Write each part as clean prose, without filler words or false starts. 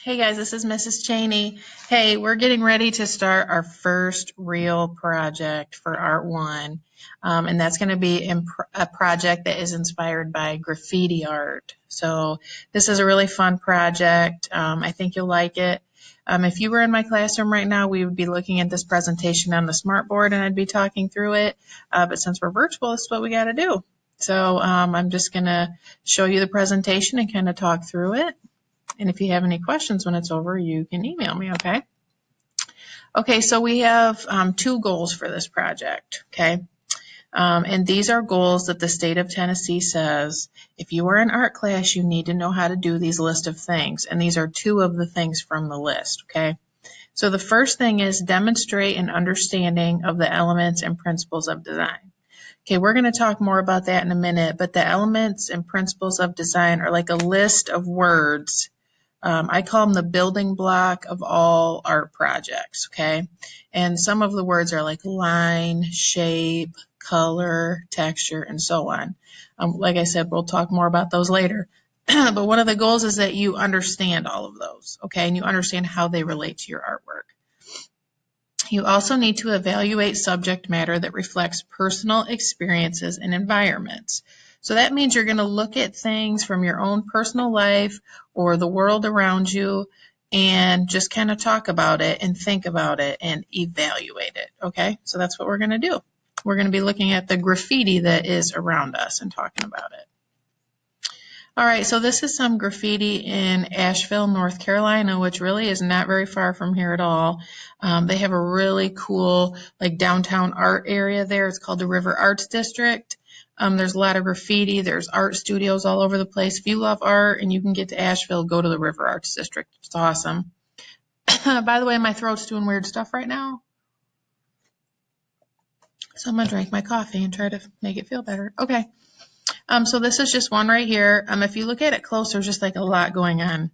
Hey guys, this is Mrs. Cheney. Hey, we're getting ready to start our first real project for Art 1. And that's going to be a project that is inspired by graffiti art. So this is a really fun project. I think you'll like it. If you were in my classroom right now, we would be looking at this presentation on the smartboard and I'd be talking through it. But since we're virtual, this is what we got to do. So I'm just going to show you the presentation and kind of talk through it. And if you have any questions when it's over, you can email me, okay? Okay, so we have two goals for this project, okay? And these are goals that the state of Tennessee says, if you are in art class, you need to know how to do these list of things. And these are two of the things from the list, okay? So the first thing is demonstrate an understanding of the elements and principles of design. Okay, we're going to talk more about that in a minute, but the elements and principles of design are like a list of words. I call them the building block of all art projects, okay? And some of the words are like line, shape, color, texture, and so on. Like I said, we'll talk more about those later. But one of the goals is that you understand all of those, okay? And you understand how they relate to your artwork. You also need to evaluate subject matter that reflects personal experiences and environments. So that means you're going to look at things from your own personal life or the world around you and just kind of talk about it and think about it and evaluate it. Okay, so that's what we're going to do. We're going to be looking at the graffiti that is around us and talking about it. All right, so this is some graffiti in Asheville, North Carolina, which really is not very far from here at all. They have a really cool like downtown art area there. It's called the River Arts District. There's a lot of graffiti. There's art studios all over the place. If you love art and you can get to Asheville, go to the River Arts District. It's awesome. By the way, my throat's doing weird stuff right now. So I'm going to drink my coffee and try to make it feel better. Okay. So this is just one right here. If you look at it close, there's just like a lot going on.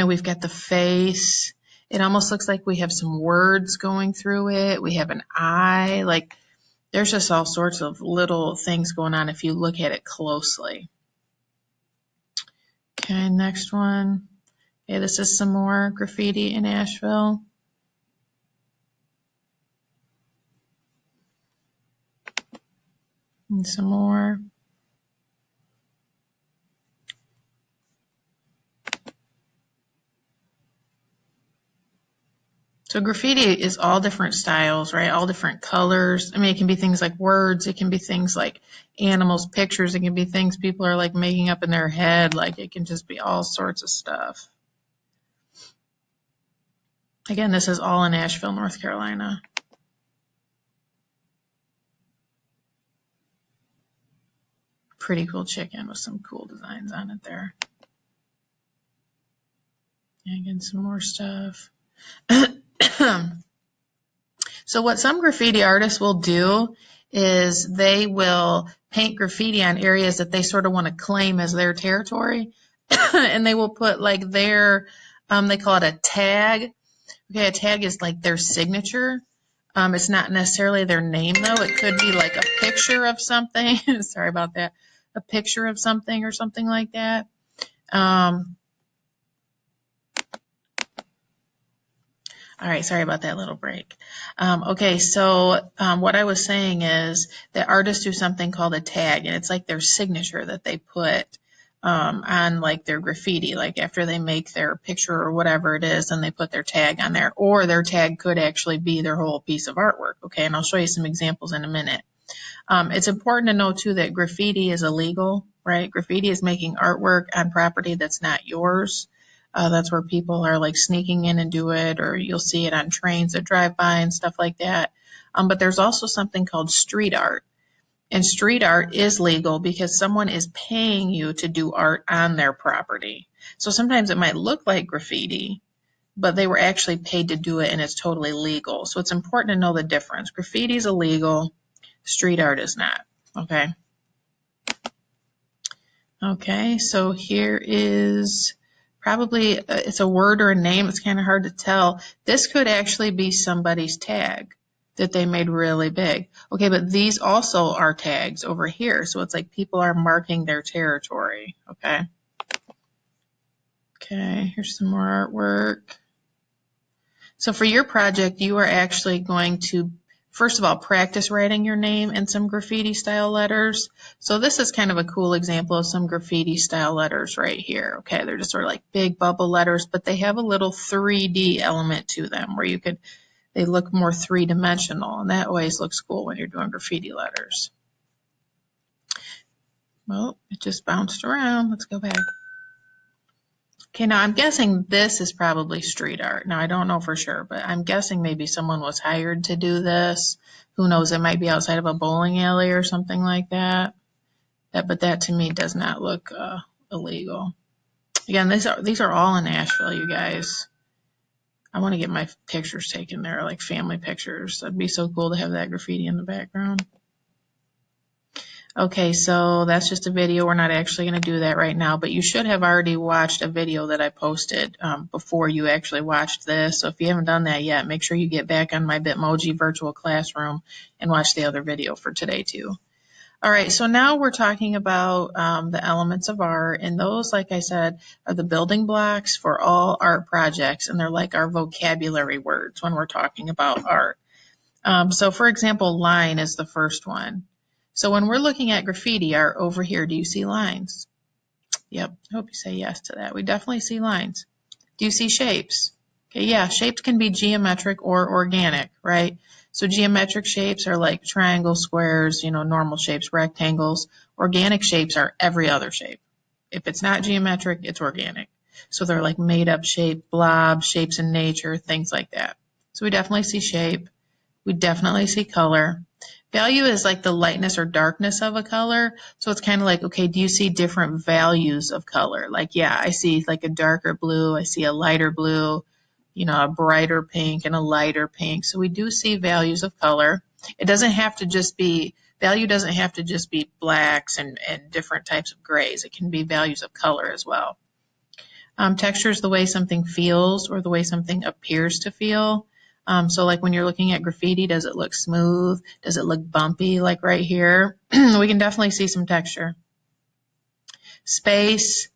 We've got the face. It almost looks like we have some words going through it. We have an eye. Like there's just all sorts of little things going on if you look at it closely. Okay, next one. Okay, this is some more graffiti in Asheville. And some more. So graffiti is all different styles, right? All different colors. I mean, it can be things like words. It can be things like animals, pictures. It can be things people are like making up in their head. Like it can just be all sorts of stuff. Again, this is all in Asheville, North Carolina. Pretty cool chicken with some cool designs on it there. And again, some more stuff. So what some graffiti artists will do is they will paint graffiti on areas that they sort of want to claim as their territory. And they will put like their, they call it a tag. Okay, a tag is like their signature. It's not necessarily their name though. It could be like a picture of something. Sorry about that. A picture of something or something like that. All right, sorry about that little break. Okay, so what I was saying is that artists do something called a tag, and it's like their signature that they put on like their graffiti, like after they make their picture or whatever it is, and they put their tag on there, or their tag could actually be their whole piece of artwork, okay? And I'll show you some examples in a minute. It's important to know, too, that graffiti is illegal, right? Graffiti is making artwork on property that's not yours. That's where people are like sneaking in and do it, or you'll see it on trains that drive by and stuff like that. But there's also something called street art. And street art is legal because someone is paying you to do art on their property. So sometimes it might look like graffiti, but they were actually paid to do it and it's totally legal. So it's important to know the difference. Graffiti is illegal, street art is not, okay? Okay, so here is probably, it's a word or a name. It's kind of hard to tell. This could actually be somebody's tag that they made really big. Okay, but these also are tags over here. So it's like people are marking their territory, okay? Okay, here's some more artwork. So for your project, you are actually going to, first of all, practice writing your name in some graffiti style letters. So this is kind of a cool example of some graffiti style letters right here. Okay, they're just sort of like big bubble letters, but they have a little 3D element to them where they look more three-dimensional, and that always looks cool when you're doing graffiti letters. Well, it just bounced around. Let's go back. Okay, now I'm guessing this is probably street art. Now I don't know for sure, but I'm guessing maybe someone was hired to do this. Who knows, it might be outside of a bowling alley or something like that. But that to me does not look illegal. Again, these are all in Nashville, you guys. I want to get my pictures taken there, like family pictures. That'd be so cool to have that graffiti in the background. Okay, so that's just a video. We're not actually going to do that right now, but you should have already watched a video that I posted before you actually watched this. So if you haven't done that yet, make sure you get back on my Bitmoji virtual classroom and watch the other video for today too. All right, so now we're talking about the elements of art, and those, like I said, are the building blocks for all art projects, and they're like our vocabulary words when we're talking about art. So for example, line is the first one. So when we're looking at graffiti art over here, do you see lines? Yep, I hope you say yes to that. We definitely see lines. Do you see shapes? Okay, yeah, shapes can be geometric or organic, right? So geometric shapes are like triangles, squares, normal shapes, rectangles. Organic shapes are every other shape. If it's not geometric, it's organic. So they're like made up shape, blobs, shapes in nature, things like that. So we definitely see shape. We definitely see color. Value is like the lightness or darkness of a color. So it's kind of like, okay, do you see different values of color? Like, yeah, I see like a darker blue. I see a lighter blue, a brighter pink and a lighter pink. So we do see values of color. It doesn't have to just be, value doesn't have to just be blacks and different types of grays. It can be values of color as well. Texture is the way something feels or the way something appears to feel. So like when you're looking at graffiti, does it look smooth? Does it look bumpy like right here? We can definitely see some texture. Space,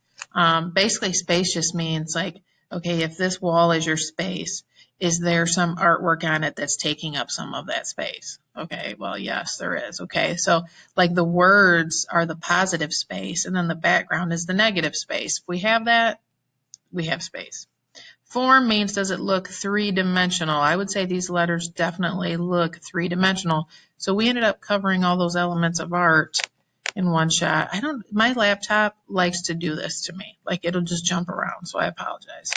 basically space just means like, okay, if this wall is your space, is there some artwork on it that's taking up some of that space? Okay, well, yes, there is. Okay, so like the words are the positive space and then the background is the negative space. If we have that, we have space. Form means, does it look three-dimensional? I would say these letters definitely look three-dimensional. So we ended up covering all those elements of art in one shot. My laptop likes to do this to me. Like it'll just jump around, so I apologize.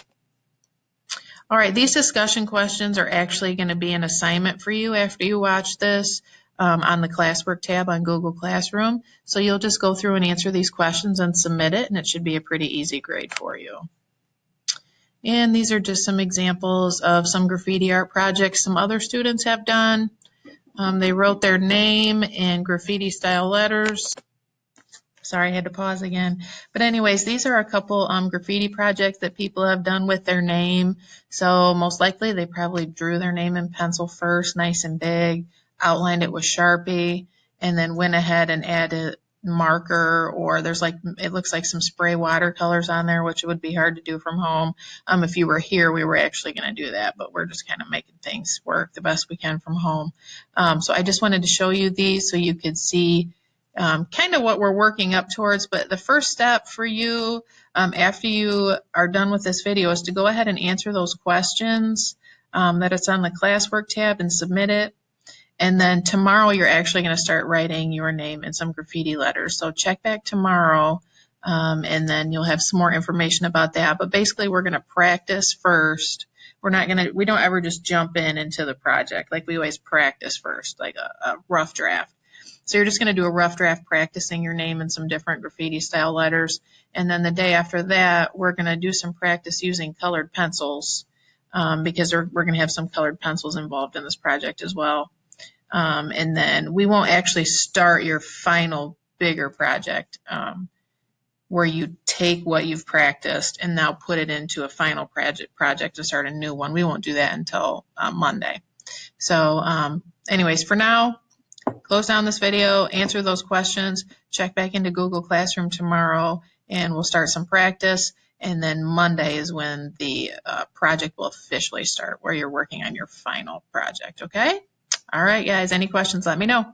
All right, these discussion questions are actually going to be an assignment for you after you watch this on the classwork tab on Google Classroom. So you'll just go through and answer these questions and submit it, and it should be a pretty easy grade for you. And these are just some examples of some graffiti art projects some other students have done. They wrote their name in graffiti style letters. Sorry, I had to pause again. But anyways, these are a couple graffiti projects that people have done with their name. So most likely they probably drew their name in pencil first, nice and big, outlined it with Sharpie, and then went ahead and added marker, or there's like, it looks like some spray watercolors on there, which would be hard to do from home. If you were here, we were actually going to do that, but we're just kind of making things work the best we can from home. So I just wanted to show you these so you could see kind of what we're working up towards. But the first step for you after you are done with this video is to go ahead and answer those questions that it's on the classwork tab and submit it. And then tomorrow you're actually going to start writing your name in some graffiti letters. So check back tomorrow and then you'll have some more information about that. But basically we're going to practice first. We don't ever just jump into the project. Like we always practice first, like a rough draft. So you're just going to do a rough draft practicing your name in some different graffiti style letters. And then the day after that, we're going to do some practice using colored pencils because we're going to have some colored pencils involved in this project as well. And then we won't actually start your final bigger project where you take what you've practiced and now put it into a final project to start a new one. We won't do that until Monday. So anyways, for now, close down this video, answer those questions, check back into Google Classroom tomorrow, and we'll start some practice. And then Monday is when the project will officially start, where you're working on your final project, okay? All right, guys, any questions, let me know.